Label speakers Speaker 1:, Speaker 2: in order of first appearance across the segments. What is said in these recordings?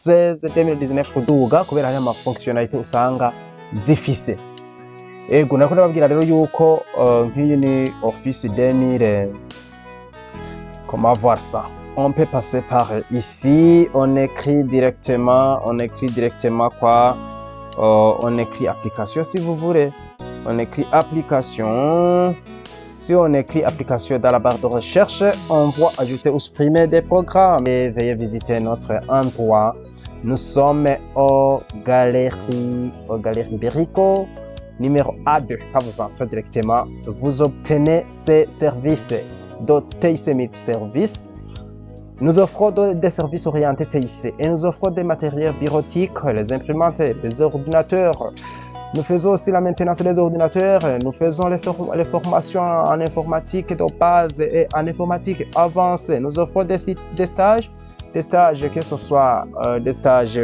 Speaker 1: 2019 kuduga kubera hari amafonctionnalité usanga zifise. Ego nako nababwira rero yuko nk'iyi ni Office 2000. Comment voir ça? On peut passer par ici, on écrit directement quoi? On écrit application si vous voulez. On écrit application. Si on écrit application dans la barre de recherche, on voit ajouter ou supprimer des programmes. Et veuillez visiter notre endroit. Nous sommes aux Galeries Berico, numéro A2. Quand vous entrez directement, vous obtenez ces services de TIC Services. Nous offrons des services orientés TIC et nous offrons des matériels bureautiques, les imprimantes, les ordinateurs. Nous faisons aussi la maintenance des ordinateurs, nous faisons les formations en informatique de base et en informatique avancée. Nous offrons des stages que ce soit des stages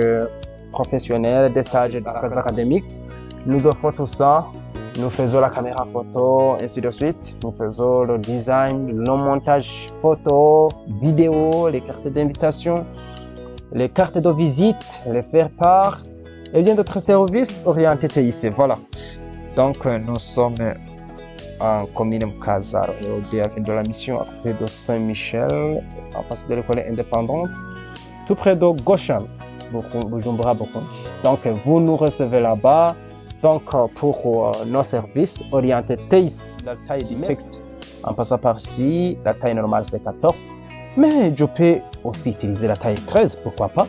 Speaker 1: professionnels, des stages académiques. Nous offrons tout ça. Nous faisons la caméra photo, ainsi de suite. Nous faisons le design, le montage photo, vidéo, les cartes d'invitation, les cartes de visite, les faire-part et bien d'autres services orientés TIC. Voilà. Donc, nous sommes en commune Mukazar, aujourd'hui avec de la mission à côté de Saint-Michel, en face de l'école indépendante, tout près de Goshan, Bujumbura Burundi. Donc, vous nous recevez là-bas. Donc, pour nos services orientés TIC, la taille du texte, en passant par ici, la taille normale c'est 14. Mais je peux aussi utiliser la taille 13, pourquoi pas.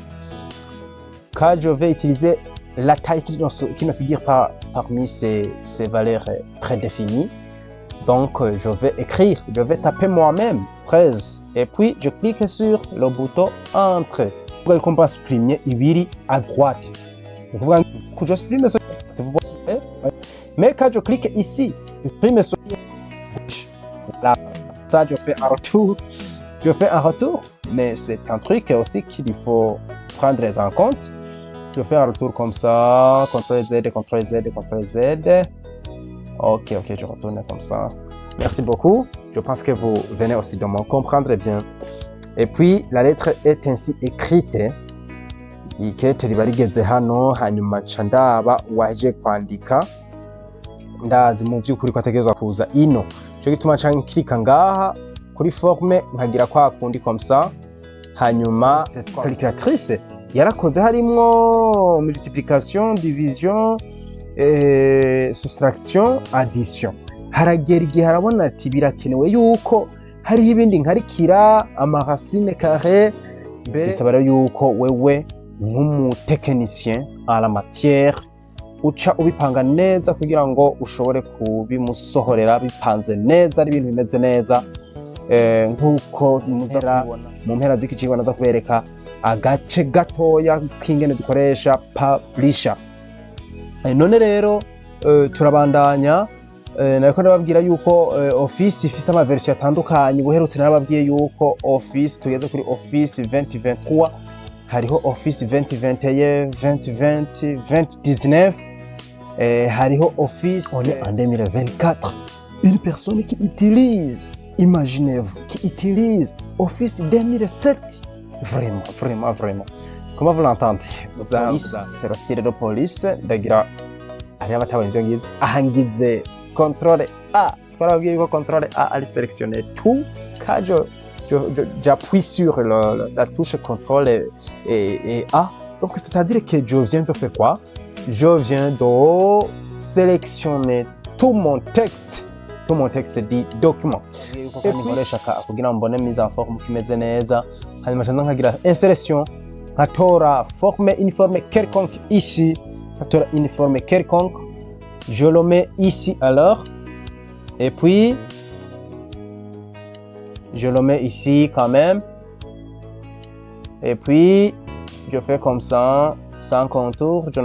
Speaker 1: Car je vais utiliser la taille qui ne figure pas parmi ces valeurs prédéfinies. Donc, je vais taper moi-même 13. Et puis, je clique sur le bouton Entrée. Vous voyez qu'on va supprimer ibiri à droite. Vous voyez que je supprime ce. Vous voyez? Mais quand je clique ici, je supprime ce. Là, ça, je fais un retour. Mais c'est un truc aussi qu'il faut prendre en compte. Je fais un retour comme ça, CTRL-Z, CTRL-Z, CTRL-Z. Ok, je retourne comme ça. Merci beaucoup. Je pense que vous venez aussi de me comprendre bien. Et puis, la lettre est ainsi écrite. Ikete riba rigeze hano hanyuma nca ndaba waje kwandika ndazi mu by'ukuri ko ategerezwa kuza ino. Cyo gituma nca nkirika ngaha kuri forme nkagira kwa kundi comme ça. Hanyuma calculatrice yarakoze harimwo multiplication, division, soustraction, addition. Haragera igihe harabona ati birakenewe yuko hariho ibindi nkarikira amaracine carré. Bisaba rero yuko wewe nk'umutekinicien à la matière uca ubipanga neza kugira ngo ushobore kubimusohorera bipanze neza ari ibintu bimeze neza. Nk'uko muza kubona mu mpera z'iki cigwa naza kubereka agace gatoya k'ingene dukoresha publisher. None rero turabandanya. Nariko nababwira yuko Office ifise ama version atandukanye. Buherutse narababwiye yuko Office tugeze kuri Office 2023. Hariho Office 2021, 2020, 2019. Hariho Office, on est en 2024. Une personne qui utilise, imaginez-vous, qui utilise Office 2007. Vraiment. Comment vous l'entendez? Police, c'est le style de police. D'ailleurs, hariho abatawenze ngize ahangize CTRL A. Twaravuye ko CTRL A allait sélectionner tout. Quand j'appuie sur la touche CTRL et A. Donc, c'est-à-dire que je viens de faire quoi? Je viens de sélectionner tout mon texte du document. Et puis, kugira mbone mise en forme kimeze neza. Hanyuma chanza nkagira insertion. Nkatora une forme quelconque ici. Nkatora une forme quelconque. Je le mets ici alors. Et puis, je le mets ici quand même. Et puis, je fais comme ça, sans contour. Je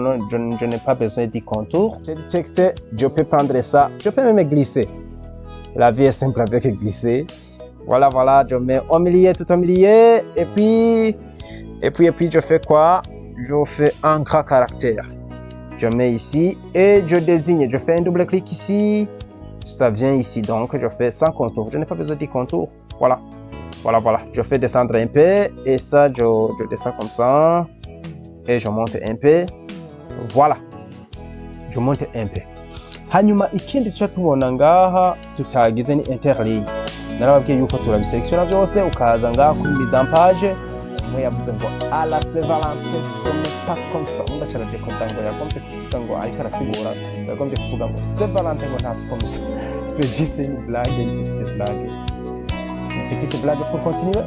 Speaker 1: n'ai pas besoin du contour. Le texte, je peux prendre ça. Je peux même glisser. La vie est simple avec glisser. Voilà, je mets au milieu, tout au milieu. Et puis, je fais quoi? Je fais un grand caractère. Je mets ici et je désigne. Je fais un double clic ici. Ça vient ici, donc je fais sans contour. Je n'ai pas besoin du contour. Voilà. Je fais descendre un peu et ça, je descends comme ça. et je monte un peu, voilà, je monte un peu. Hanyuma ikindi tuca tubona ngaha tutagize ni interligne. Narababwiye yuko turabiselektiona byose ukaza ngaha kuri mise en page. Umwe yavuze ngo à la Saint-Valentin ce n'est pas comme ça. Undi acaraje konta ngo yagombye kuvuga ngo ariko arasigura, yagombye kuvuga ngo Saint-Valentin ngo nta comme ça. C'est juste une blague, une petite blague. Une petite blague pour continuer.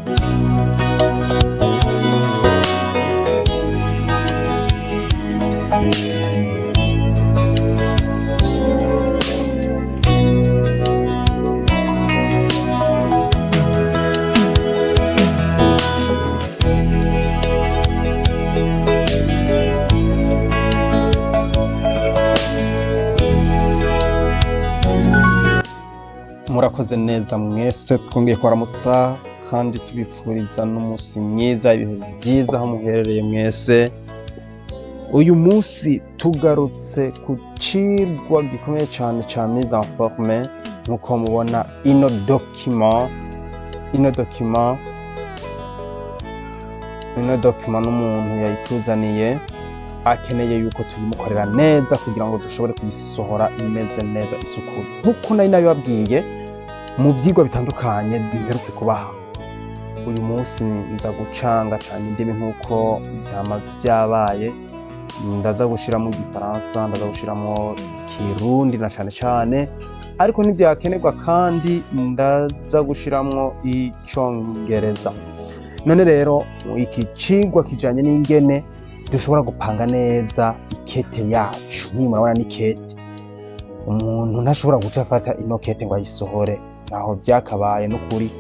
Speaker 1: Murakoze neza mwese, twongeye kubaramutsa kandi tubifuriza n'umunsi mwiza, ibintu byiza aho muherereye mwese. Uyu munsi tugarutse ku cirwa gikomeye cyane ca mise en forme. Nkuko mubona ino document n'umuntu yayituzaniye akeneye yuko tuyimukorera neza kugira ngo dushobore kuyisohora imeze neza isukuye. Nkuko nari nabibabwiye mu vyigwa bitandukanye mperutse kubaha, uyu munsi nza gucanga cyane indimi nkuko vyama vyabaye. Ndaza gushiramo igifaransa, ndaza gushiramo ikirundi na cyane, ariko ntivyakenerwa kandi ndaza gushiramo icongereza. None rero iki cigwa kijanye n'ingene dushobora gupanga neza ikete yacu. Ni murabona ni kete, umuntu ntashobora guca afata ino kete ngo ayisohore, naho vyakabaye n'ukuri.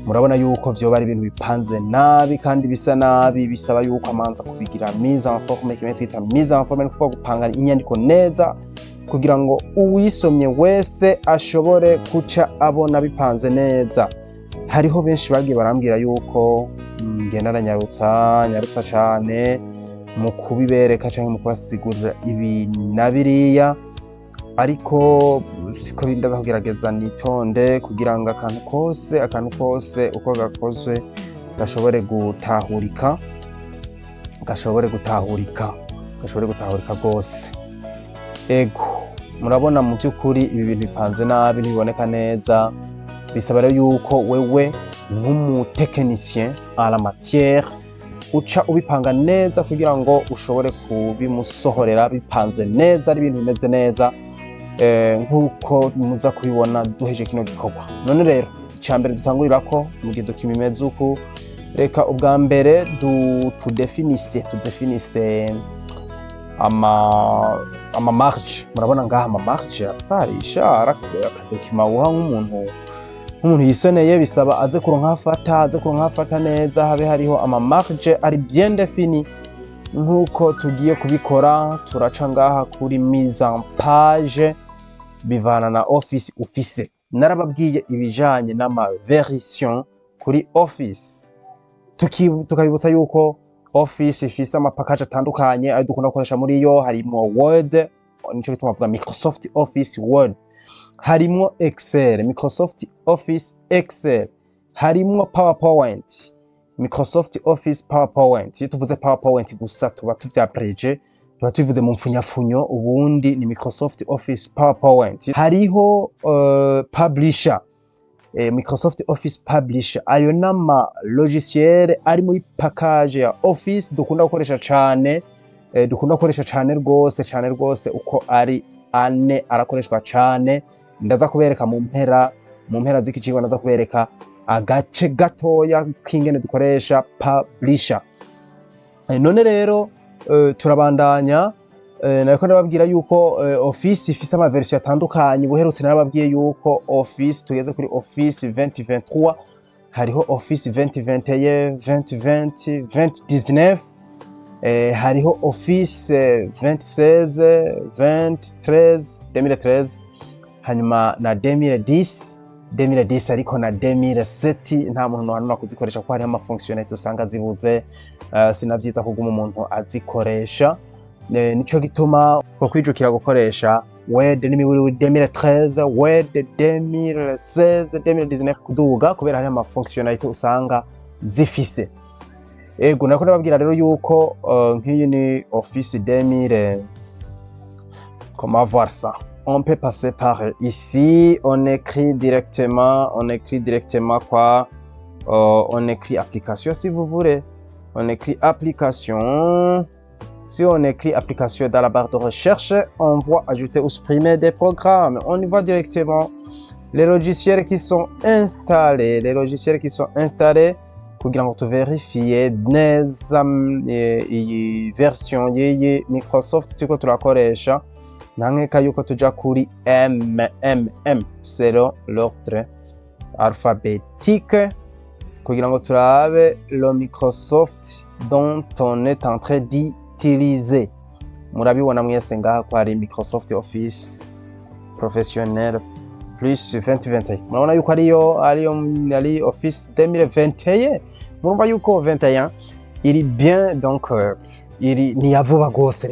Speaker 1: Murabona yuko vyoba ari ibintu bipanze nabi kandi bisa nabi, bisaba yuko amanza kubigira mise en forme. Kimwe twita mise en forme, kuvuga gupanga inyandiko neza kugira ngo uwisomye wese ashobore kuca abona bipanze neza. Hariho benshi bagiye barambwira yuko ngenda nyarutsa cyane mu kubibereka canke mu kubasigurira ibi na biriya, ariko siko ndaza kugerageza nitonde kugira ngo akantu kose uko gakozwe gashobore gutahurika rwose. Ego murabona mu by'ukuri ibi bintu bipanze nabi, ntibiboneka neza. Bisaba rero yuko wewe nk'umutekinicien à la matière uca ubipanga neza kugira ngo ushobore kubimusohorera bipanze neza, ari ibintu bimeze neza nkuko muza kubibona duheje kino gikorwa. None rero icambere dutangurirako mu gihe document imeze uku, reka ubwa mbere tudefinise ama marge. Murabona ngaha ama marge asarisha akadokima uha nk'umuntu yisoneye, bisaba aze kuronka afata neza, habe hariho ama marge ari bien défini. Nkuko tugiye kubikora turaca ngaha kuri mise en page bivana na office ufise. Narababwiye ibijanye n'ama version kuri office, tukabibutsa yuko office ifise ama package atandukanye ari dukunda gukoresha muri yo. Harimo Word, nico gituma bavuga Microsoft Office Word, harimo Excel, Microsoft Office Excel, harimo PowerPoint, Microsoft Office PowerPoint. Iyo tuvuze PowerPoint gusa tuba tuvyapreje, tuba tuvuze mu mfunyafunyo, ubundi ni Microsoft Office PowerPoint. Hariho Publisher, Microsoft Office Publisher. Ayo nama logiciel ari muri package ya Office dukunda gukoresha cyane rwose uko ari ane arakoreshwa cyane. Ndaza kubereka mu mpera z'ikicigwa, ndaza kubereka agace gatoya k'ingene dukoresha Publisher. None rero turabandanya. Nariko ndababwira yuko Office ifise ama version atandukanye. Buherutse narababwiye yuko Office tugeze kuri Office 2023, hariho Office 2021, 2020, 2019, hariho Office 2016, 2013, hanyuma na 2010 ariko na 2007 nta muntu nohanura kuzikoresha kuko hariho ama fonctionnalité usanga zibuze. Sinavyiza kuguma umuntu azikoresha. Nico gituma ko kwijukira gukoresha Word n'imiburi 2013, Word 2016, 2019 kuduga, kubera hariho ama fonctionnalité usanga zifise. Ego nako ndababwira rero yuko nk'iyi ni Office 2000, comment voir ça? On peut passer par ici, on écrit directement quoi? On écrit application si vous voulez. On écrit application. Si on écrit application dans la barre de recherche, on voit ajouter ou supprimer des programmes. On y va directement. Les logiciels qui sont installés. Kugira ngo tuverifiye neza iyi version y'iyi Microsoft turiko turakoresha, nankeka yuko tuja kuri MMM, c'est l'ordre alphabétique, kugira ngo turabe le Microsoft dont on est en train d'utiliser. Murabibona mwese ngaha ko hari Microsoft Office Professionnel plus 2021. Murabona yuko ari Office 2021. Murumva yuko 21 iri bien, donc ni yavuba gose.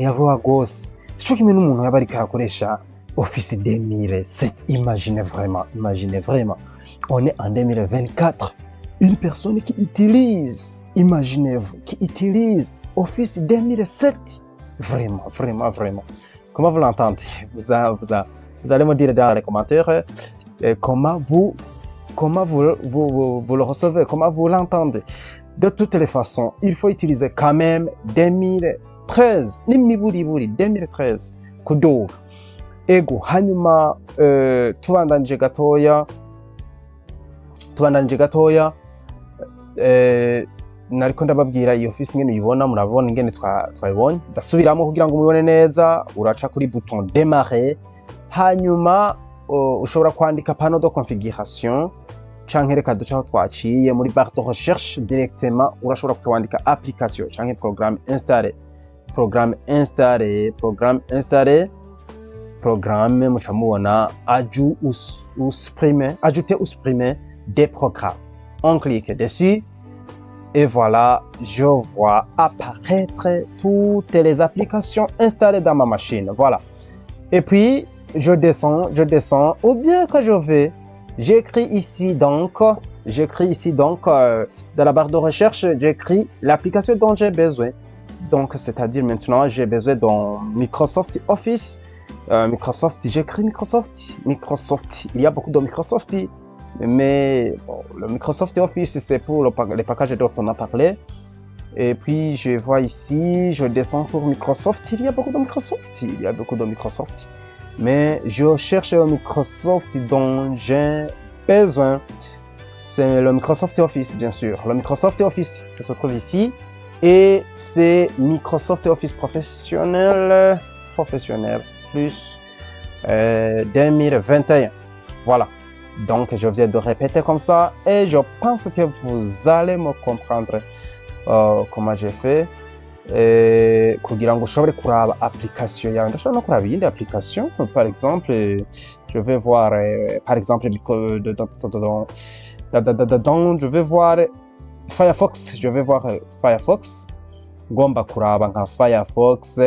Speaker 1: Sico kimwe n'umuntu yaba ariko arakoresha Office 2007. Imaginez vraiment. On est en 2024. Une personne qui utilise, imaginez-vous, qui utilise Office 2007. Vraiment. Comment vous l'entendez? Vous allez me dire dans les commentaires comment vous le recevez, comment vous l'entendez. De toutes les façons, il faut utiliser quand même 2013. Nimiburi 2013 kudoga. Ego hanyuma tubandanije gatoya nariko ndababwira iyi office ngene uyibona, murabona ingene twayibonye. Ndasubiramo kugira ngo mubibone neza. Uraca kuri bouton démarrer, hanyuma ushobora kwandika panneau de configuration, canke reka duce aho twaciye muri barre de recherche directement urashobora kwandika application canke programme installé, muca mubona ajouter ou supprimer des programmes. On clique dessus et voilà, je vois apparaître toutes les applications installées dans ma machine. Voilà. Et puis je descends, ou bien que j'écris ici donc dans la barre de recherche, j'écris l'application dont j'ai besoin. Donc c'est-à-dire maintenant j'ai besoin de Microsoft Office. J'écris Microsoft. Il y a beaucoup de Microsoft, mais bon, le Microsoft Office c'est pour les packages dont on a parlé. Et puis je vois ici, je descends pour Microsoft. Il y a beaucoup de Microsoft. Mais je cherche le Microsoft dont j'ai besoin. C'est le Microsoft Office, bien sûr. Le Microsoft Office, ça se trouve ici. Et c'est Microsoft Office Professionnel plus 2021. Voilà. Donc, je viens de répéter comme ça. Et je pense que vous allez me comprendre comment j'ai fait. Kugira ngo ushobore kuraba application yawe, ndashobora no kuraba iyindi application. Par exemple, je vais voir par exemple je vais voir Firefox. Ngomba kuraba nka Firefox,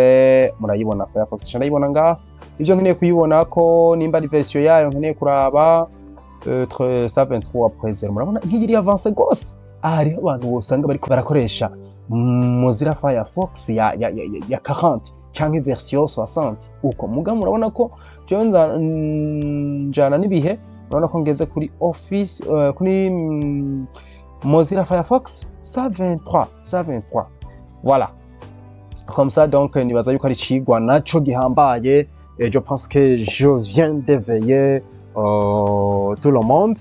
Speaker 1: murayibona Firefox ndayibona ngaha. Ivyo nkeneye kuyibona ko nimba ari version yayo nkeneye kuraba 3.23.0. murabona nk'iri avance gose. Hariho abantu usanga bariko barakoresha Mozilla Firefox ya 40 canke version 60 uko muga. Murabona ko jewe njana n'ibihe. Murabona ko ngeze kuri Office kuri Mozilla Firefox 123. Voilà. Comme ça donc nibaza yuko ari cigwa naco gihambaye. Et je pense que je viens d'éveiller tout le monde.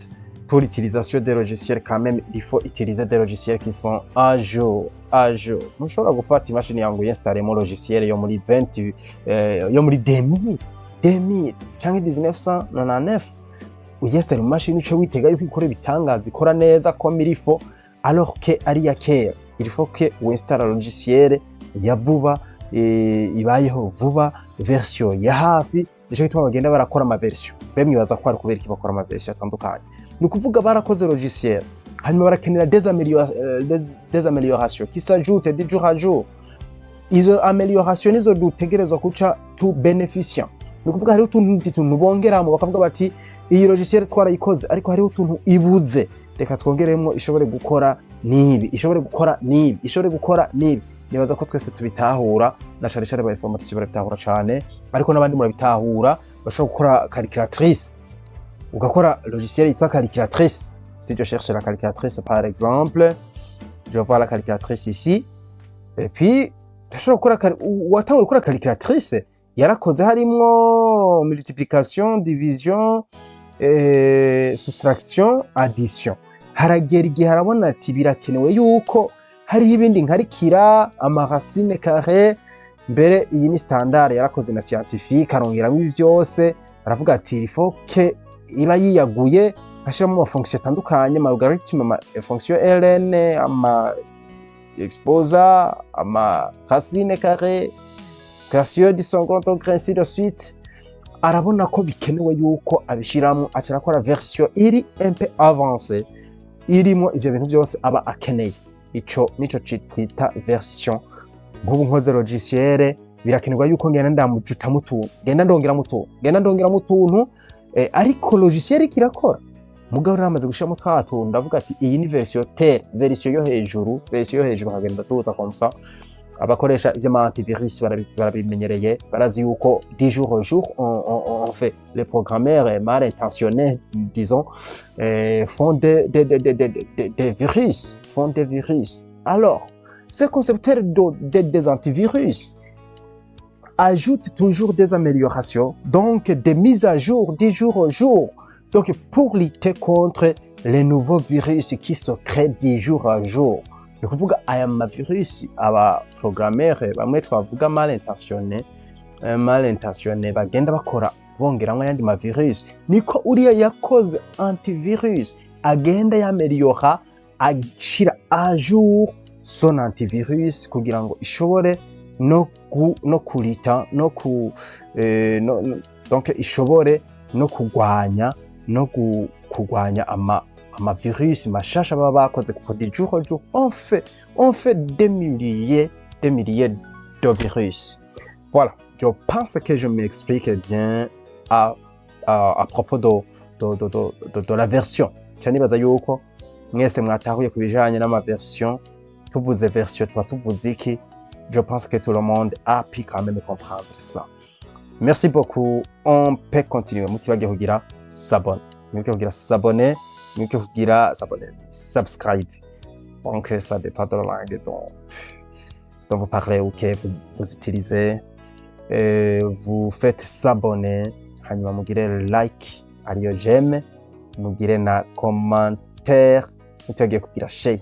Speaker 1: Pour l'utilisation des logiciels, quand même, il faut utiliser des logiciels qui sont à jour. Mushobora gufata imashini yangu installer mon logiciel yo muri 20 yo muri 2000 canke 1999 uyinstaller mu mashini uce witega yuko ikora ibitangaza, ikora neza comme il faut, alors que ari ya kera. Il faut que uinstalle logiciel ya vuba, ibayeho vuba, version ya hafi. Nico gituma bagenda barakora ama version. Bemwe baza kwara kubera iki bakora ama version atandukanye. Ni ukuvuga barakoze logiciel, hanyuma barakenera des améliorations qui s'ajoutent de jour à jour. Izo améliorations nizo dutegerezwa kuca tu beneficient. Ni ukuvuga hariho utuntu bongeramo bakavuga bati iyi logiciel twarayikoze ariko hariho utuntu ibuze. reka twongeremo ishobore gukora nibi, ishobore gukora nibi, ishobore gukora nibi. Nibaza ko twese tubitahura, na cyane cyane ba informaticiens barabitahura cyane, ariko n'abandi murabitahura. Bashobora gukora calculatrice, ugakora logiciel yitwa calculatrice. Si je cherche la calculatrice par exemple, je vois la calculatrice ici, et puis ndashobora gukora watanguye gukora calculatrice yarakoze harimwo multiplication, division, soustraction, addition. Haragera igihe harabona ati birakenewe yuko hariho ibindi nkarikira amaracine carré. Mbere iyi ni standard yarakoze na scientifique, arongeramo ibi byose, aravuga ati il faut que iba yiyaguye ashiramo ama fonction atandukanye, ama logarithme, ama fonction ln, ama exposa, ama racine carré, ratio du second degré, ainsi de suite. Arabona ko bikenewe yuko abishiramo, acarakora version iri un peu avancée irimo ivyo bintu byose aba akeneye. Ico nico twita version. Nk'ubu nkoze logiciel birakenerwa yuko ngenda ndamujuta mutuntu, ngenda ndongera mutuntu, ariko logiciel kirakora. Mugabo ramaze gushiramo twatuntu, ndavuga ati iyi ni version terre, version yo hejuru hagenda tuza comme ça. Abakoresha ivy'ama antivirus barabimenyereye, barazi yuko du jour au jour on fait les programmeurs mal intentionnés, disons, font des virus. Alors ces concepteurs des antivirus ajoutent toujours des améliorations, donc des mises à jour du jour au jour, donc pour lutter contre les nouveaux virus qui se créent du jour à jour. Ni kuvuga aya mavirus aba programmeur bamwe twavuga mal intentionné bagenda bakora bongeramwe yandi mavirus, niko uriya yakoze antivirus agenda yameliora, ashira à jour son antivirus kugira ngo ishobore no kulita donc ishobore no kugwanya ama virus mashasha baba bakoze, kuko du jour au jour on fait des milliers de virus. Voilà, je pense que je m'explique bien à propos de la version. Cyane baza yuko mwese mwatahuye kubijanye n'ama version. Tuvuze version tuba tuvuze iki? Je pense que tout le monde a pu quand même comprendre ça. Merci beaucoup. On peut continuer. Mutibagiye kugira s'abonner. Mutibagiye kugira s'abonner. Mutibagiye kugira s'abonner. Subscribe. Donc ça dépend de la langue dont vous parlez ou que vous utilisez. Vous faites s'abonner. Hanyuma mugire like, ariyo j'aime. Mugire na commentaire. Mutibagiye kugira share.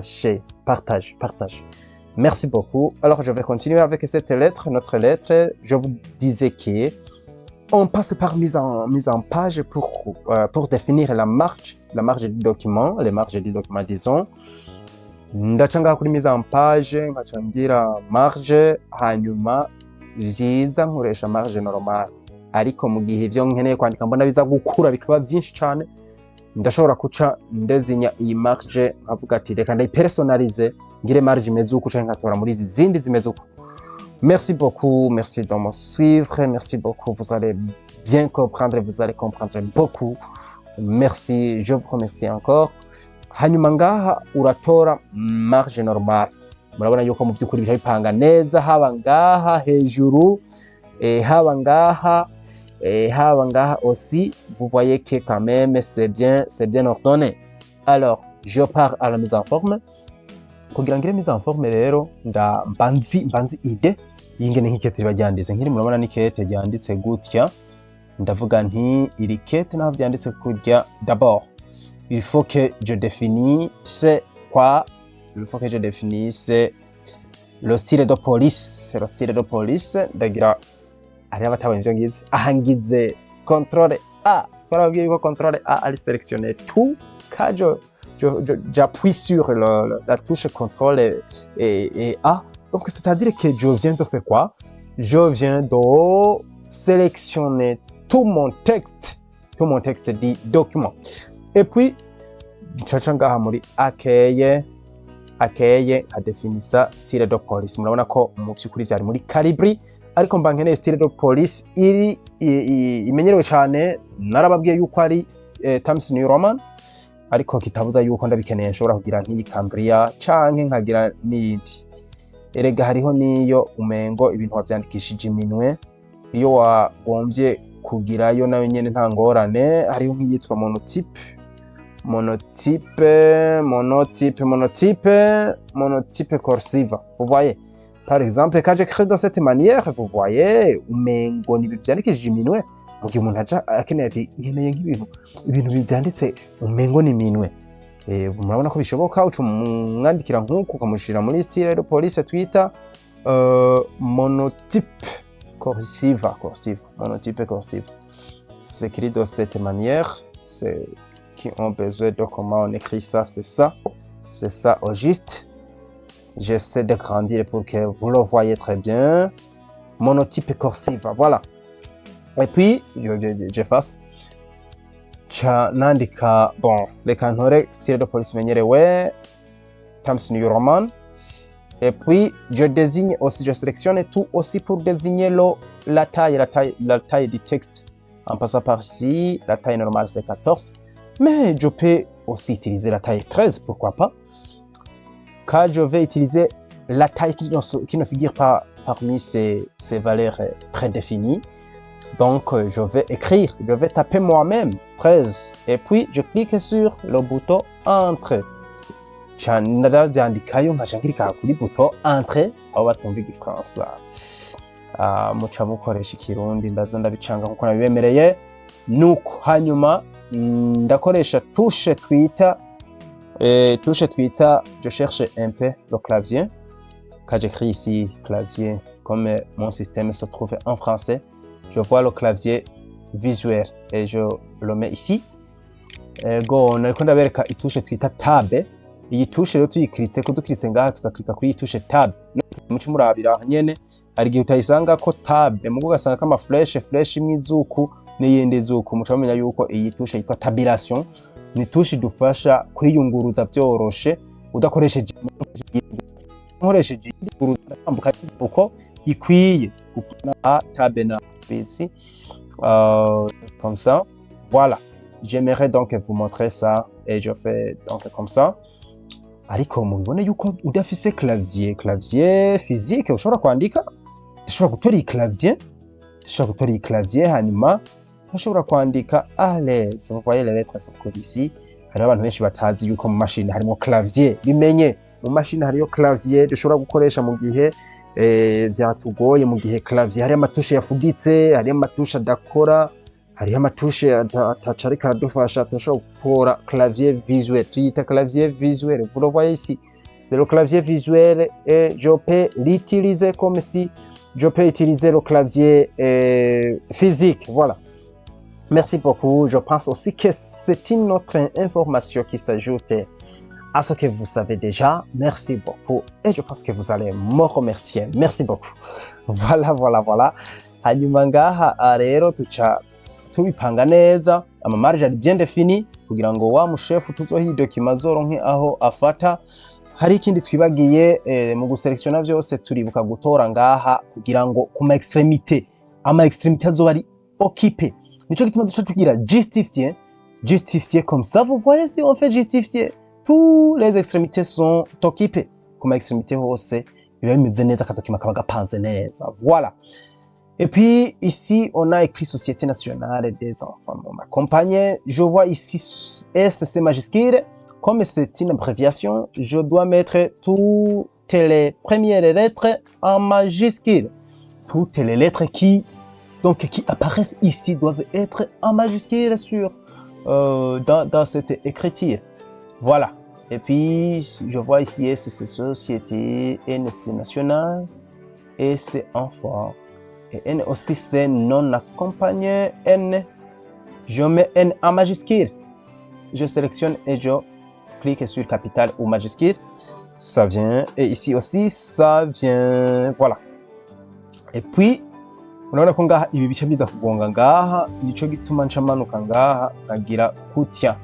Speaker 1: Share. Partage. Merci beaucoup. Alors, je vais continuer avec cette lettre. Notre lettre, je vous disais que on passe par mise en page pour définir la marge du document, les marges du document, disons. Ndacanga kuri mise en page, ngachangira marge, hanyuma vyiza nkoresha marge normal. Ariko mu gihe ivyo nkeneye kwandika mbona biza gukura bikaba byinshi cyane, ndashobora kuca ndezinya iyi marge nkavuga ati reka ndayipersonalize ngire marge imeze uko canke nkatora muri izi zindi zimeze uko. Merci beaucoup, merci de me suivre, merci beaucoup, vous allez bien comprendre, vous allez comprendre beaucoup. Merci, je vous remercie encore. Hanyuma ngaha uratora marge normale. Murabona yuko mu byukuri bica bipanga neza, haba ngaha hejuru, haba ngaha aussi, vous voyez que quand même c'est bien ordonné. Alors, je pars à la mise en forme. Kugira ngire mise en forme rero mbanzi ide yingene nk'ikete baryanditse nkiri murabona ni kete ryanditse gutya, ndavuga nti iri kete naho byanditse kurya. D'abord il faut que je définisse quoi? Il faut que je définisse le style de police. Ndagira ari abatabaye ivyo ngize ahangize contrôle A, farabwiye ko contrôle A ali sélectionner tout ka j'appuie sur la touche contrôle et A. Donc c'est-à-dire que je viens de faire quoi? Je viens de sélectionner tout mon texte du document. Et puis ncaca ngaha muri akeye adefinisa style de police. Murabona ko mu byukuri byari muri Calibri, ariko mba nkeneye style de police iri imenyerewe cyane. Narababwiye yuko ari Times New Roman. ariko kitabuza yuko ndabikeneye nshobora kugira nk'iyi Cambria canke nkagira n'iyindi. Erega hariho niyo umengo ibintu wavyandikishije iminwe, iyo wagombye kugirayo nayo nyene nta ngorane. Hariho nk'iyitwa monotype cursive. Vous voyez, par exemple, quand j'écris de cette manière, vous voyez, umengo ni byandikishije iminwe, mu gihe umuntu aja akeneye ati nkeneye ibintu byanditse umengo ni iminwe. Murabona ko bishoboka, uca umwandikira nk'uko ukamushira muri style de police twita monotype cursive. Ça s'écrit de cette manière. C'est qui ont besoin de comment on écrit ça, c'est ça au juste. J'essaie de grandir pour que vous le voyez très bien. Monotype cursive, voilà. Et puis j'efface. Nandika, bon, reka ntore style de police menyerewe, Times New Roman. Et puis je désigne aussi, je sélectionne tout aussi pour désigner la taille du texte. En passant par ici, la taille normale c'est 14, mais je peux aussi utiliser la taille 13, pourquoi pas. Car je vais utiliser la taille qui ne figure pas parmi ces valeurs prédéfinies. Donc je vais taper moi-même 13 et puis je clique sur le bouton Entrée. Ndavyandikayo nkaca nkirika kuri bouton Entrée, aho batumva igifaransa muca mukoresha ikirundi, ndaza ndabicanga nkuko nabibemereye. Nuko hanyuma ndakoresha touche twita je cherche un peu le clavier. Quand j'écris ici clavier, comme mon système se trouve en français, je vois le clavier visuel et je le mets ici. Nariko ndabereka itushe twita tab. Iyi tushe rero tuyikritse ko dukritse ngaha tugaklika kuri iyi tushe tab. Muci murabira nyene ari gihe utayisanga ko tab mugo gasanga kama flash imwe izuku n'iyindi zuku, muca bamenya yuko iyi tushe yitwa tabulation. Ni tushe idufasha kwiyunguruza vyoroshe udakoresheje tambuka uko ikwiye kufuna tab na ici. Comme ça, voilà. J'aimerais donc vous montrer ça et je fais donc comme ça. Ariko mubibone yuko udafise clavier physique ushobora kwandika, ushobora gutora iyi clavier hanyuma ushobora kwandika à l'aise. Vous voyez les lettres sont comme ici. Hari abantu benshi batazi yuko mu machine harimo clavier. Bimenye mu machine hariyo clavier dushobora gukoresha mu gihe vyatugoye, mu gihe clavier hari amatushe yafuditse, hari amatushe adakora, hari amatushe atacarika aradufasha, tushobora gukora clavier visuel. Tuyita clavier visuel. Vous le voyez ici, c'est le clavier visuel et je peux l'utiliser comme si je peux utiliser le clavier physique. Voilà. Merci beaucoup. Je pense aussi que c'est une autre information qui s'ajoute à ce que vous savez déjà. Merci beaucoup. Et je pense que vous allez me remercier. Merci beaucoup. Voilà. Hanyuma ngaha rero tuca tubipanga neza, amamarge ari bien défini kugira ngo wa mushefu tuzohidokima zoronke aho afata. Hari ikindi twibagiye mu guselectiona vyose turibuka gutora ngaha kugira ngo ku ama extrémité azoba ari occupé. Nico gituma duca tugira justifier comme ça. Vous voyez, si on fait justifier, tous les extrémités sont occupées. Comme extrémité hose biba bimeze neza, akadokima kaba gapanze neza. Voilà. Et puis ici on a écrit Société nationale des enfants non accompagnés. Je vois ici SC majuscule. Comme c'est une abréviation, je dois mettre toutes les premières lettres en majuscule. Toutes les lettres qui apparaissent ici doivent être en majuscule dans cette écriture. Voilà. Et puis je vois ici SC Société, NC nationale, et c'est enfant. Et N aussi c'est non accompagné. N, je mets N en majuscule. Je sélectionne et je clique sur capital ou majuscule. Ça vient. Et ici aussi ça vient. Voilà. Et puis unaona ko ngaha ibi bice biza kugonga ngaha, nico gituma ncamanuka ngaha nkagira kutya.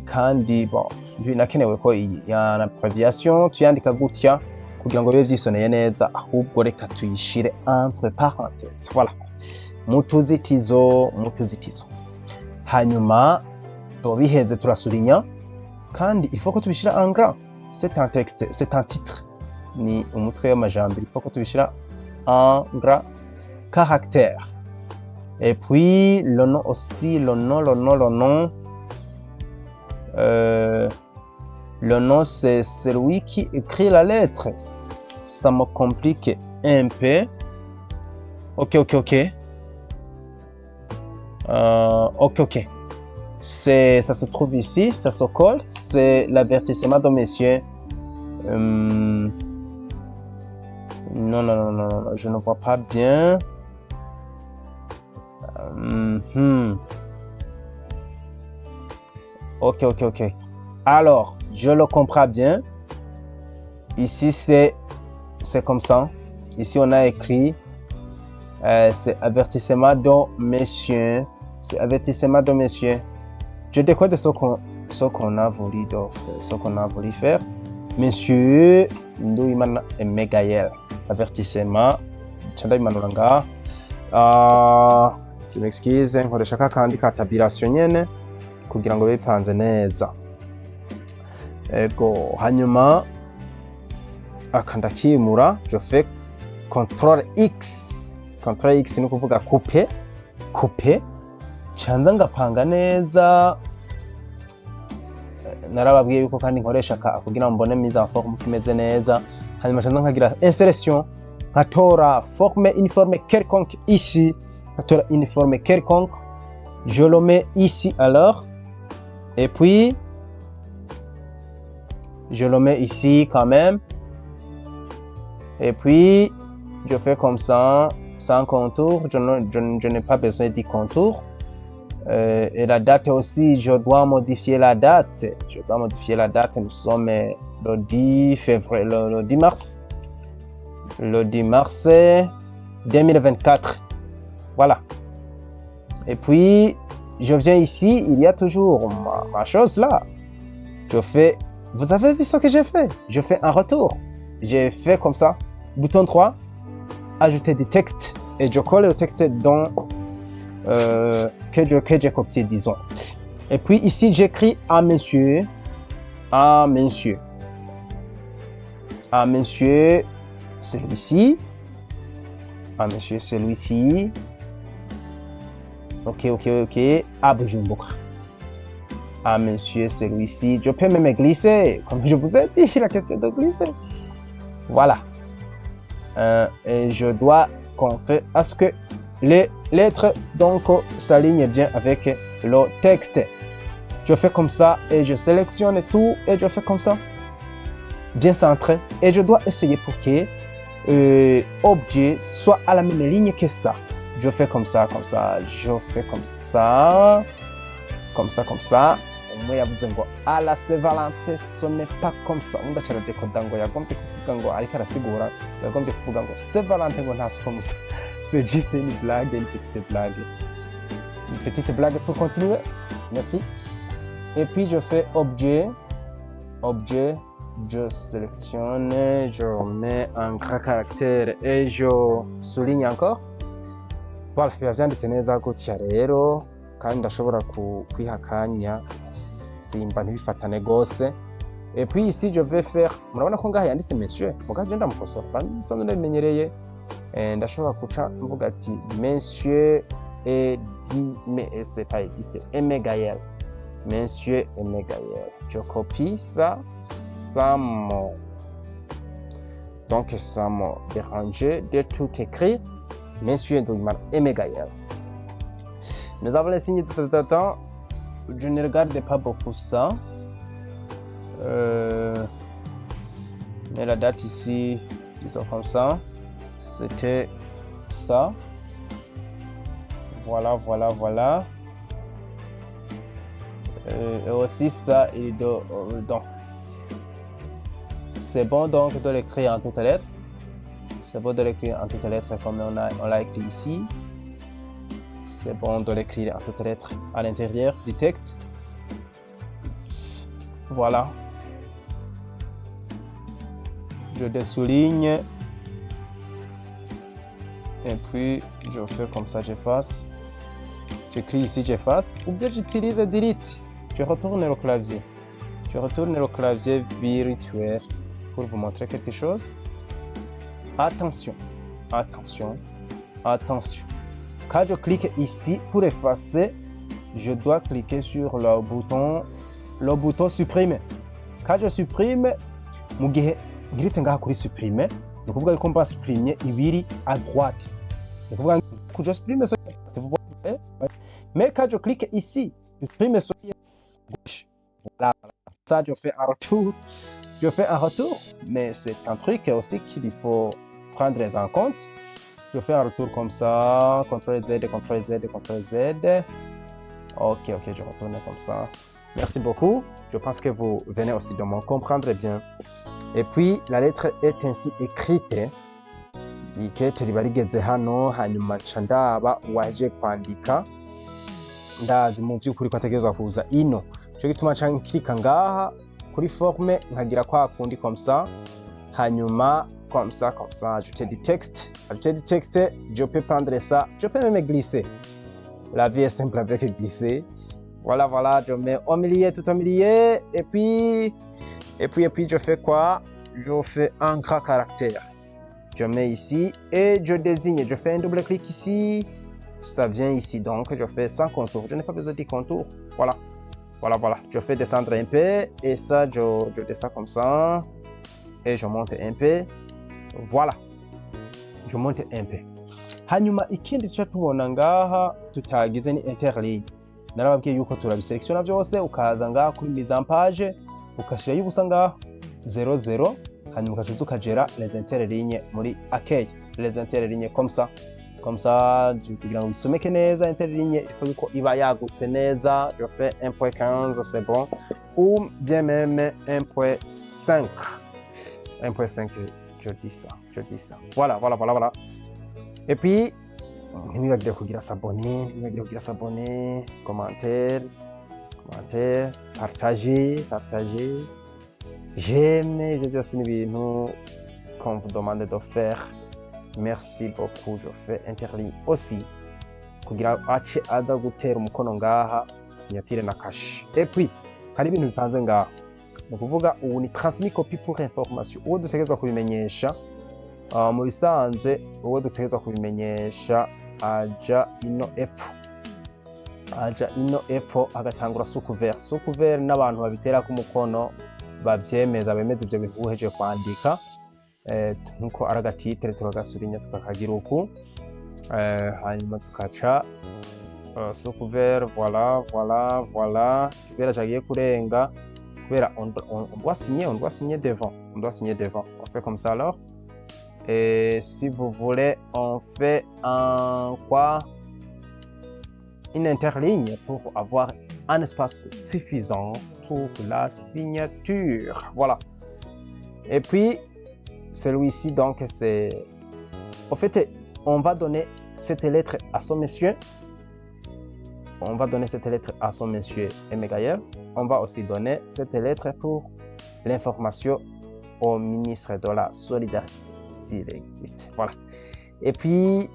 Speaker 1: Kandi bon, binakenewe ko ya abbreviation tuyandika gutya kugira ngo bibe vyisoneye neza, ahubwo reka tuyishire entre parenthèses. Voilà. Mutuzitizo. Hanyuma biheze turasulinya kandi il faut ko tubishira en gras. C'est un texte, c'est un titre, ni umutwe w'amajambo, il faut ko tubishira en gras caractère. Et puis le nom aussi, le nom. Le nom c'est celui qui écrit la lettre. Ça me complique un peu. Ok. Ok. Ça se trouve ici, ça se colle. C'est l'avertissement de monsieur. Non, je ne vois pas bien. Ok. Alors, je le comprends bien. Ici, c'est comme ça. Ici, on a écrit c'est avertissement de monsieur. C'est avertissement de monsieur. Je décode ce qu'on a voulu faire. Monsieur Nduimana Emegael. Avertissement. Je m'excuse, nkoresha kakandi ka tabulation nyene kugira ngo bipanze neza. Ego, hanyuma akandakimura, je fais CTRL X. CTRL X ni kuvuga couper. Canza ngapanga neza. Narababwiye yuko kandi nkoresha kugira ngo mbone mise en forme kimeze neza. Hanyuma canza nkagira insertion, nkatora forme uniforme quelconque ici. Nkatora uniforme quelconque. Je le mets ici alors. Et puis je le mets ici quand même. Et puis je fais comme ça, sans contour. Je n'ai pas besoin du contour. Et la date aussi, je dois modifier la date. Nous sommes le 10 février, le 10 mars. Le 10 mars 2024. Voilà. Et puis, je viens ici, il y a toujours ma chose là. Je fais, vous avez vu ce que j'ai fait? Je fais un retour. J'ai fait comme ça. Bouton 3, ajouter des textes. Et je colle le texte dans que j'ai copié, disons. Et puis ici, j'écris à monsieur. Celui-ci. Ok. À Bujumbura. À monsieur celui-ci. Je peux même glisser. Comme je vous ai dit, la question de glisser. Voilà. Et je dois compter à ce que les lettres donc s'alignent bien avec le texte. Je fais comme ça et je sélectionne tout et je fais comme ça. Bien centré. Et je dois essayer pour que objet soit à la même ligne que ça. Je fais comme ça. Je fais comme ça. Comme ça. Umwe yavuze ngo à la Saint-Valentin ce n'est pas comme ça. Undi acara dekoda ngo yagombye kuvuga ngo ariko arasigura yagombye kuvuga ngo Saint-Valentin ngo nta comme ça. C'est juste une petite blague pour continuer. Merci. Et puis je fais objet, je sélectionne, je mets un grand caractère et je souligne encore. Voilà, biba vyanditse neza gutya rero kandi ndashobora kwiha akanya simba ntibifatane gose. Et puis ici je vais faire, murabona ko ngaha yanditse monsieur, mugaje ndamukosora bisanzwe ndabimenyereye. Ndashobora kuca mvuga ati monsieur c'est Emegael. Monsieur Emegael. Je copie ça me dérange de tout écrire. Monsieur Emegael. Nous avons les signes de temps. Je ne regarde pas beaucoup ça. Mais la date ici, disons comme ça. C'était ça. Voilà. Et aussi ça et donc c'est bon donc de l'écrire en toutes lettres. C'est bon de l'écrire en toutes lettres comme on l'a écrit ici. C'est bon de l'écrire en toutes lettres à l'intérieur du texte. Voilà. Je désouligne. Et puis je fais comme ça, j'efface. J'écris ici, j'efface. Ou bien j'utilise delete. Je retourne le clavier. Je retourne le clavier virtuel pour vous montrer quelque chose. Attention, attention, attention. Quand je clique ici pour effacer, je dois cliquer sur le bouton supprimer. Quand je supprime, mu gihe ngiritse ngaha kuri supprimer, ni ukuvuga yuko mba suprimye ibiri à droite. Ni ukuvuga que je supprime ce vous voyez, mais quand je clique ici, je supprime ce gauche. Voilà, ça je fais un retour. Je fais un retour, mais c'est un truc aussi qu'il faut prendre en compte. Je fais un retour comme ça, CTRL Z, CTRL Z, CTRL Z. Ok, je retourne comme ça. Merci beaucoup. Je pense que vous venez aussi de me comprendre bien. Et puis, la lettre est ainsi écrite. Ikete riba rigeze hano, hanyuma nca ndaba uwaje kwandika. Ndazi mu by'ukuri ko ategerezwa kuza ino. Cyo gituma nca nkirika ngaha kuri forme nkagira kwa kundi comme ça. Hanyuma comme ça, ajouter du texte. Ajouter du texte, je peux prendre ça, je peux même glisser. La vie est simple avec glisser. Voilà, je mets au milieu, tout au milieu. Et puis, je fais quoi? Je fais un grand caractère. Je mets ici et je désigne. Je fais un double clic ici. Ça vient ici, donc je fais sans contour. Je n'ai pas besoin de contour. Voilà. Je fais descendre un peu et ça, je descends comme ça. Et je monte un peu. Voilà. Je monte un peu. Hanyuma ikindi tuca tubona ngaha tutagize ni interligne. Narababwiye yuko turabiselectiona byose ukaza ngaha kuri mise en page ukashira yubusa ngaha 00 hanyuma ukacuza ukagera les interlignes muri accueil. Les interlignes comme ça kugira ngo bisomeke neza interligne il faut yuko iba yagutse neza. Je fais 1.15 c'est bon ou bien même 1.5. 1.5 je dis ça. Voilà. Et puis, ntibibagire kugira s'abonner, commentaire, partager, j'aime, je byose ni ibintu qu'on vous demande de faire. Merci beaucoup, je fais interligne aussi kugira ace aza gutera umukono ngaha signature na cache. Et puis, hari ibintu bipanze ngaha. Ni ukuvuga ubu ni transmis copie pour information. Uwo dutegerezwa kubimenyesha mu bisanzwe uwo dutegerezwa kubimenyesha aja ino epfo agatangura sous-couvert n'abantu babitera ku mukono bavyemeza bemeza ivyo bintu uhejeje kwandika nkuko ari agatitre tukagasubinya tukakagira uku hanyuma tukaca sous-couvert. Voilà kubera cagiye kurenga kubera on doit signer devant. On fait comme ça alors. Et si vous voulez, on fait une interligne pour avoir un espace suffisant pour la signature. Voilà. Et puis, celui-ci, donc, c'est... En fait, on va donner cette lettre à son monsieur. On va aussi donner cette lettre pour l'information au ministre de la Solidarité. S'il existe. Voilà. Et puis,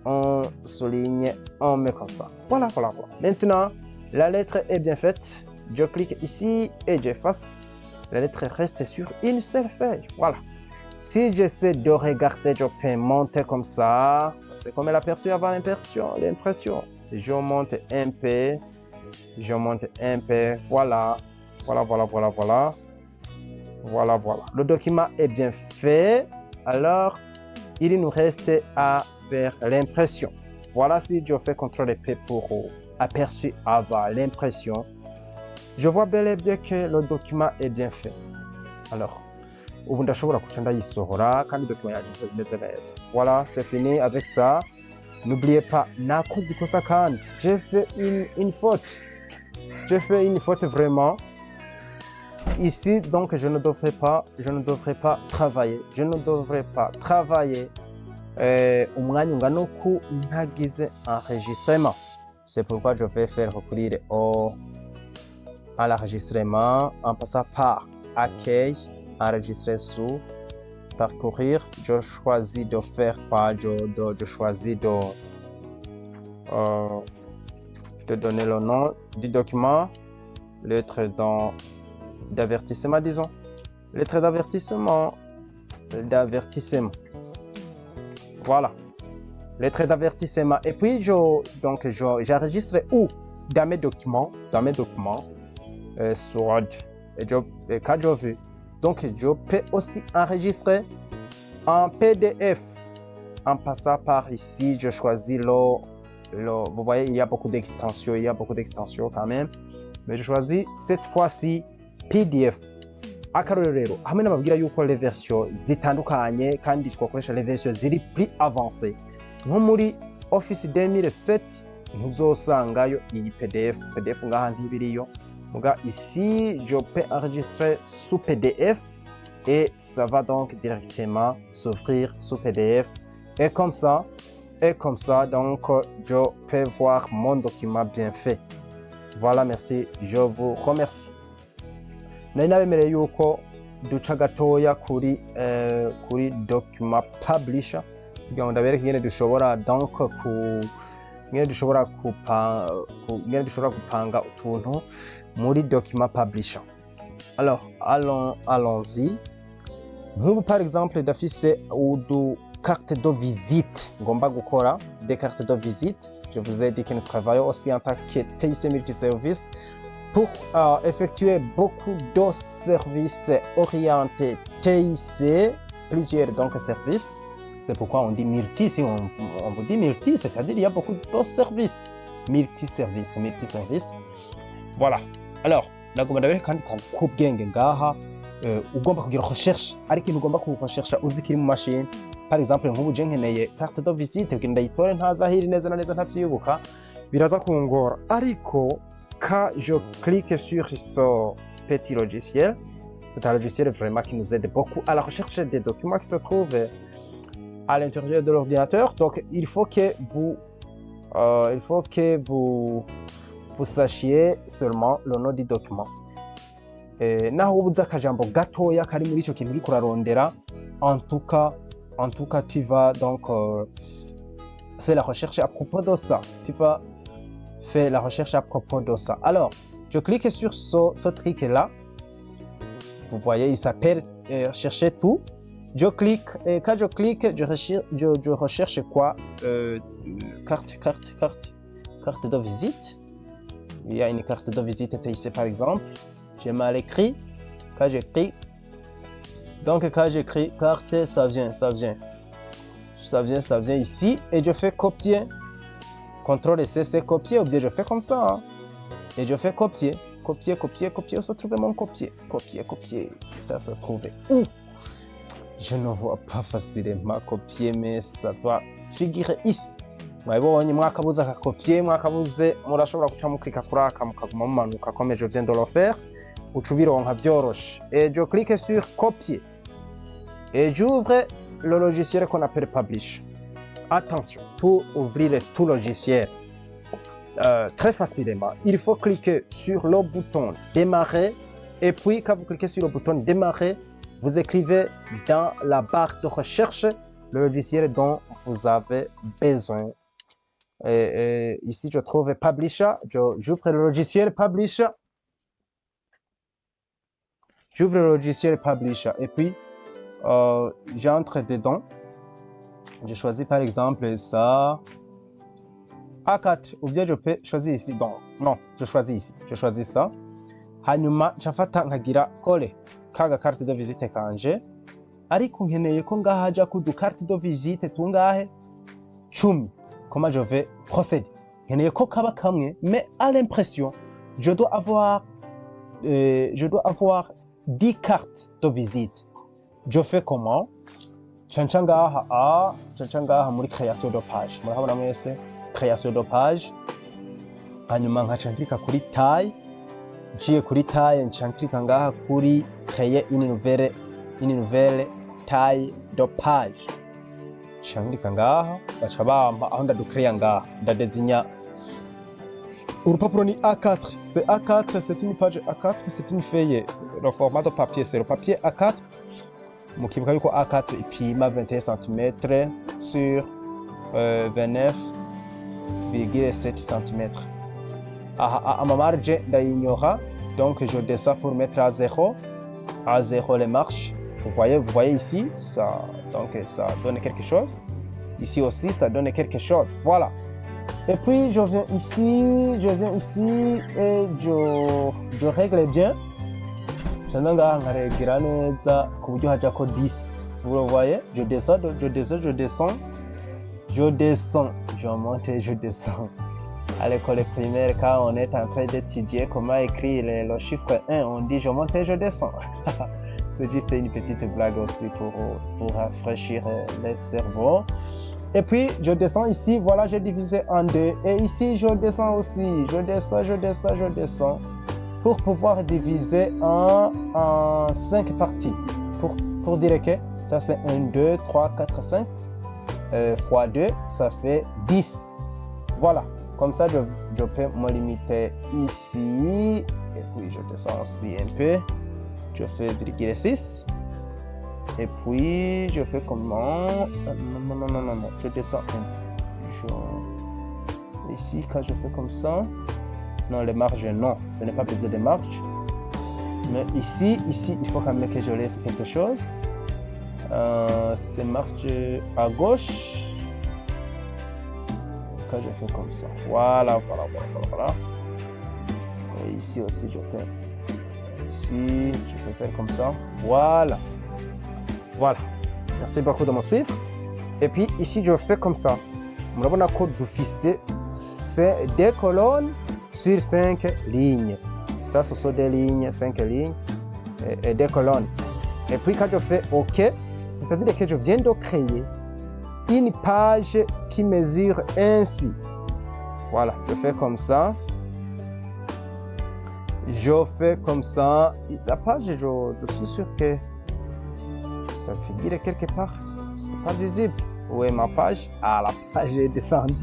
Speaker 1: on souligne, on met comme ça. Voilà. Maintenant, la lettre est bien faite. Je clique ici et j'efface. La lettre reste sur une seule feuille. Voilà. Si j'essaie de regarder, je peux monter comme ça. Ça, c'est comme l'aperçu avant l'impression. Je monte un peu. Voilà. Le document est bien fait. Alors, il nous reste à faire l'impression. Voilà, si je fais CTRL-P pour aperçu avant l'impression, je vois bel et bien que le document est bien fait. Alors, ubu ndashobora kuca ndayisohora kandi document yaje imeze neza. Voilà, c'est fini avec ça. N'oubliez pas, nakoze ikosa kandi. J'ai fait une faute vraiment. Ici, donc, je ne devrais pas travailler. Umwanya ungana uku ntagize enregistrement. C'est pourquoi je vais faire recourir à l'enregistrement en passant par accueil, enregistrer sous, parcourir. Je choisis de faire quoi? Je choisis de donner le nom du document. lettre d'avertissement, disons. Lettre d'avertissement. Voilà. Lettre d'avertissement. Et puis, j'enregistre où? Dans mes documents. Sur Word. Et quand je veux. Donc, je peux aussi enregistrer en PDF. En passant par ici, je choisis vous voyez, il y a beaucoup d'extensions quand même. Mais je choisis cette fois-ci PDF. Akarorero rero, hamwe n'amabwira yuko les versions zitandukanye kandi twakoresha les versions ziri plus avancées. Nko muri Office 2007 ntuzosangayo iyi PDF ngaha ntibiriyo. Muga ici, je peux enregistrer sous PDF et ça va donc directement s'ouvrir sous PDF. Et comme ça, donc, je peux voir mon document bien fait. Voilà, merci. Je vous remercie. Nari nabemereye yuko duca gatoya kuri document publisher kugira ngo ndabereke ingene dushobora donc ingene dushobora gupanga utuntu muri document publisher. Alors, allons-y. Nk'ubu par exemple ndafise carte de visite ngomba gukora des cartes de visite. Je vous ai dit que nous travaillons aussi en tant que TIC Multiservice pour effectuer beaucoup de services orientés TIC, plusieurs donc services. C'est pourquoi on dit multi. Si on vous dit multi, c'est-à-dire il y a beaucoup de services. Multiservice. Voilà. Alors, nagomba ndabereka kandi kantu k'ubwenge ngaha ugomba kugira recherche ariko ugomba kurechercha uzi kiri mu machine. Par exemple, nk'ubu je nkeneye carte de visite kugira ndayitore ntazahiri neza na neza ntavyibuka biraza kungora. Ariko quand je clique sur ce petit logiciel, c'est un logiciel vraiment qui nous aide beaucoup à la recherche des documents qui se trouvent à l'intérieur de l'ordinateur. Donc, il faut que vous sachiez seulement le nom du document. Naho ubuze akajambo gatoya kari muri ico kintu uriko urarondera, en tout cas, tu vas donc faire la recherche à propos de ça. Alors, je clique sur ce truc-là. Vous voyez, il s'appelle chercher tout. Je clique, et quand je clique, je recherche quoi? Carte de visite. Il y a une carte de visite ici par exemple. J'ai mal écrit. Quand j'écris, carte, ça vient ici et je fais copier. CTRL C, c'est copier, ou bien je fais comme ça. Hein. Et je fais copier. Copier, où se trouvait mon copier? Copier. Ça se trouvait où? Je ne vois pas facilement copier, mais ça doit figurer ici. Mwabonye mwakabuze akakopier, mwakabuze murashobora kuca muklika kuri aka mukaguma mumanuka comme je viens de le faire. Ucubironka vyoroshe. Et je clique sur copier. Et j'ouvre le logiciel qu'on appelle Publish. Attention, pour ouvrir tout logiciel très facilement, il faut cliquer sur le bouton démarrer. Et puis, quand vous cliquez sur le bouton démarrer, vous écrivez dans la barre de recherche le logiciel dont vous avez besoin. Et ici, je trouve Publisher. J'ouvre le logiciel Publisher. Et puis, j'entre dedans. Je choisis par exemple ça. A4, ou bien je peux choisir ici. Non, je choisis ici. Je choisis ça. Hanyuma, nshafata nkagira kole kaga carte de visite kanje. Ariko nkeneye ko ngaha haja ku du carte de visite tungahe 10. Comment je vais procéder? Nkeneye ko kaba kamwe, mais à l'impression, je dois avoir 10 cartes de visite. Je fais comment? Chancha ngaha muri création de page. Murahabona mwese création de page. Hanyuma nkaca nklika kuri taille. Ngiye kuri taille nca nklika ngaha kuri créer une nouvelle taille de page. Nca nklika ngaha baca bampa aho ndadukreya ngaha ndadesigna urupapuro ni A4. C'est A4, c'est une page A4, c'est une feuille. Le format de papier, c'est le papier A4. Mukibuka yuko A4 ipima 21 cm sur 29,7 cm. Ama marge ndayinyora Donc je descends pour mettre à 0 les marches. Vous voyez ici, ça donne quelque chose. Ici aussi, ça donne quelque chose. Voilà. Et puis je viens ici et je règle bien. Je vous voyez, je descends, je monte et je descends. À l'école primaire, quand on est en train d'étudier comment écrire le chiffre 1, on dit je monte et je descends. C'est juste une petite blague aussi pour rafraîchir le cerveau. Et puis, je descends ici, voilà, j'ai divisé en 2. Et ici, je descends aussi. Je descends. Pour pouvoir diviser en 5 parties. Pour dire que ça c'est 1, 2, 3, 4, 5. Fois 2, ça fait 10. Voilà. Comme ça, je peux me limiter ici. Et puis, je descends aussi un peu. Je fais virgule 6. Et puis, je fais comment? Non. Je descends un peu. Ici, quand je fais comme ça. Non, les marges, non. Je n'ai pas besoin de marges. Mais ici, il faut quand même que je laisse quelque chose. C'est marge à gauche. Quand je fais comme ça. Voilà. Et ici aussi, je fais. Ici, je peux faire comme ça. Voilà. Merci beaucoup de me suivre. Et puis ici, je fais comme ça. Nous avons un code d'officier. C'est 2 colonnes sur 5 lignes. Ça, ce sont des lignes, 5 lignes et 2 colonnes. Et puis quand je fais OK, c'est-à-dire que je viens de créer une page qui mesure ainsi. Voilà, je fais comme ça. La page, je suis sûr que ça figure quelque part. C'est pas visible. Où est ma page? Ah, la page est descendue.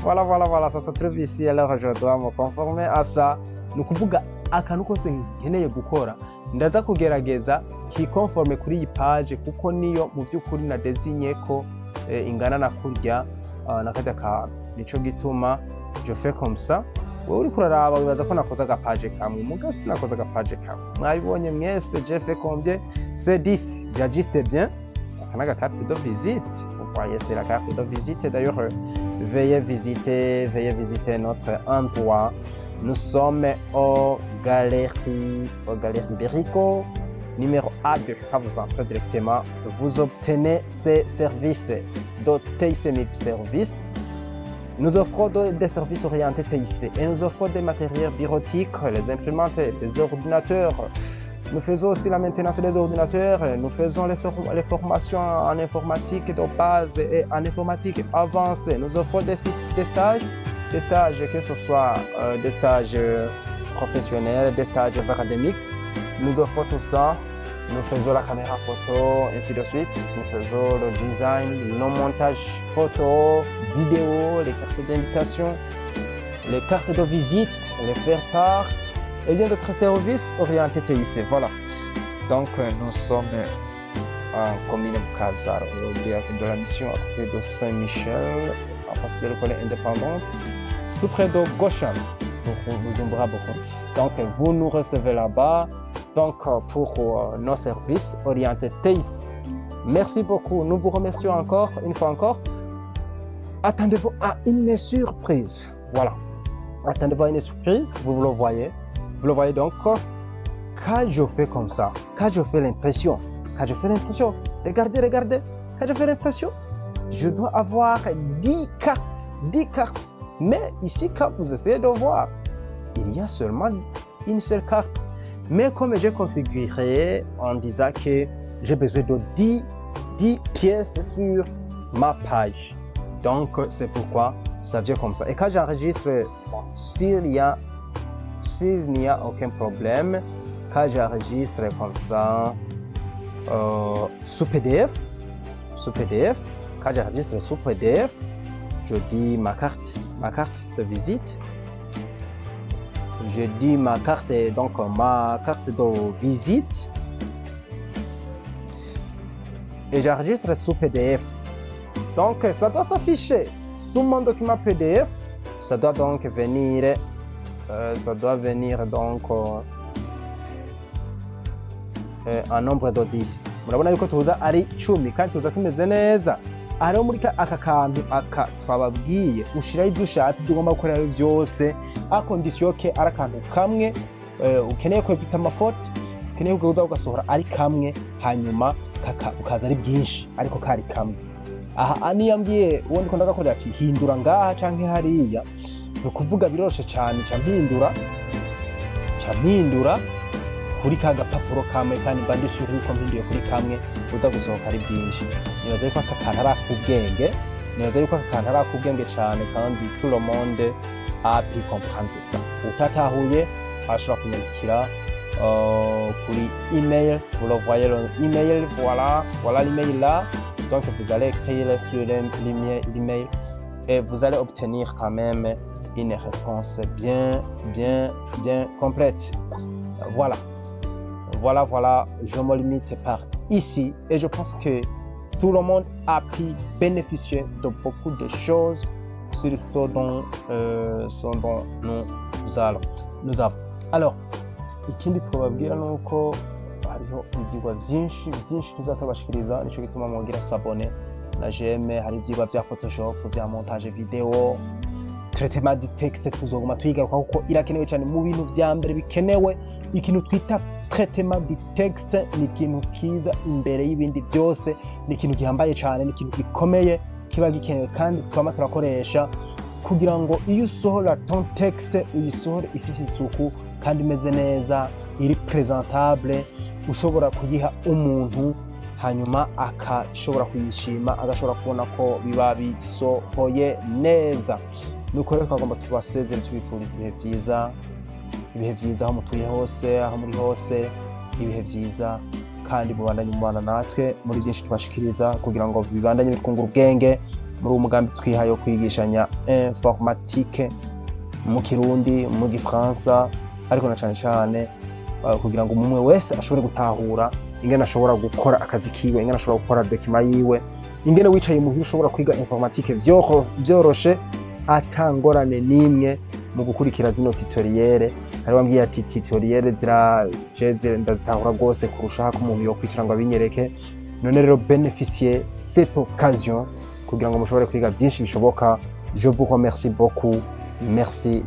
Speaker 1: Voilà, ça se trouve ici. Alors je dois me conformer à ça. Ni ukuvuga akantu kose nkeneye gukora ndaza kugerageza kikonforme kuri iyi page kuko niyo mu by'ukuri na designé ko ingana na kurya nakajya kantu. Nico gituma je fais comme ça. Wowe uri kuraraba wibaza ko nakoze agapage kamwe mugasi nakoze agapage kamwe. Mwabibonye mwese je fais combien? C'est 10. J'ajuste bien. Akana carte de visite. Vous voyez, c'est la carte de visite. D'ailleurs, veuillez visiter notre endroit. Nous sommes aux Galeries Berico, numéro A2. Quand vous entrez directement, vous obtenez ces services de TIC Service. Nous offrons des services orientés TIC et nous offrons des matériels bureautiques, les imprimantes, des ordinateurs. Nous faisons aussi la maintenance des ordinateurs, nous faisons les formations en informatique de base et en informatique avancée. Nous offrons des stages, que ce soit des stages professionnels, des stages académiques. Nous offrons tout ça. Nous faisons la caméra photo, ainsi de suite. Nous faisons le design, le montage photo, vidéo, les cartes d'invitation, les cartes de visite, les faire-part. Et bien d'autres services orientés TIC. Voilà. Donc nous sommes en commune Mukazaro, de la mission à côté de Saint-Michel, parce que l'école est indépendante, tout près de Goshen, pour Bujumbura. Donc vous nous recevez là-bas. Donc pour nos services orientés TIC. Merci beaucoup. Nous vous remercions encore, une fois encore. Attendez-vous à une surprise. Voilà. Attendez-vous à une surprise. Vous le voyez. Vous le voyez donc, quand je fais comme ça, quand je fais l'impression, regardez, quand je fais l'impression, je dois avoir 10 cartes. Mais ici, quand vous essayez de voir, il y a seulement une seule carte. Mais comme j'ai configuré en disant que j'ai besoin de 10 pièces sur ma page. Donc, c'est pourquoi ça vient comme ça. Et quand j'enregistre, s'il n'y a aucun problème, quand j'enregistre comme ça sous PDF, quand j'enregistre sous PDF, je dis ma carte de visite. Je dis ma carte de visite et j'enregistre sous PDF. Donc, ça doit s'afficher sous mon document PDF. Ça doit donc venir ça doit venir donc un nombre de 10. Murabona yuko tuza ari 10 kandi tuza tumeze neza. Ariho muri aka kantu aka twababwiye ushiraho ibyo ushatse ibyo ugomba gukora byose, a condition ke ari akantu kamwe ukeneye kwepita amafoto, ukeneye kuza ugasohora ari kamwe, hanyuma ukaza ari bwinshi ariko kari kamwe. Aha niyambwiye uwo ndiko ndagakorera ati hindura ngaha canke hariya, no kuvuga biroshe cyane mpindura kuri ka gapapuro kamwe kandi mba ndishyura yuko mpinduye kuri kamwe uza gusohoka ari bwinshi. Nibaza yuko aka kantu ari akubwenge cyane kandi tout le monde a pu comprendre ça. Utatahuye ashobora kunyandikira kuri email, vous le voyez l'email, voilà l'email là. Donc vous allez écrire sur l'email et vous allez obtenir quand même une réponse bien complète. Voilà, je me limite par ici et je pense que tout le monde a pu bénéficier de beaucoup de choses sur ce dont nous avons. Alors, ikindi twababwira nuko hariho ibyigwa byinshi tuzatubashikiriza, nico gituma mwogira s'abonner na j'aime. Hari ibyigwa bya Photoshop, bya montage video, traitement de texte, tuzoguma twigaruka kuko irakenewe cyane mu bintu vya mbere bikenewe. Ikintu twita traitement de texte ni ikintu kiza imbere y'ibindi byose, ni ikintu gihambaye cyane, ni ikintu gikomeye kiba gikenewe kandi twama turakoresha kugira ngo iyo usohora ton texte uyisohore ifise isuku kandi imeze neza, iri presentable, ushobora kuyiha umuntu hanyuma akashobora kuyishima, agashobora kubona ko biba bisohoye neza. Nuko rero twagomba tubasezere tubifuriza ibihe byiza aho mutuye hose, aho muri hose, ibihe byiza kandi mubandanye mubana natwe muri byinshi tubashikiriza kugira ngo bibandanye bitwungura ubwenge muri umugambi twihaye wo kwigishanya informatique mu Kirundi, mu Gifaransa, ariko na cyane kugira ngo umwe wese ashobore gutahura ingene ashobora gukora akazi kiwe, ingene ashobora gukora document yiwe, ingene wicaye muhira ushobora kwiga informatique byoroshe atangorane nimwe mu gukurikira zino tutoriel. Hari wambwiye ati tutoriel ndazitahura rwose kurusha ko umuntu yo kwicara ngo abinyereke. None rero bénéficier cette occasion kugira ngo mushobore kwiga byinshi bishoboka. Je vous remercie beaucoup. Merci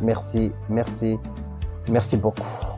Speaker 1: beaucoup.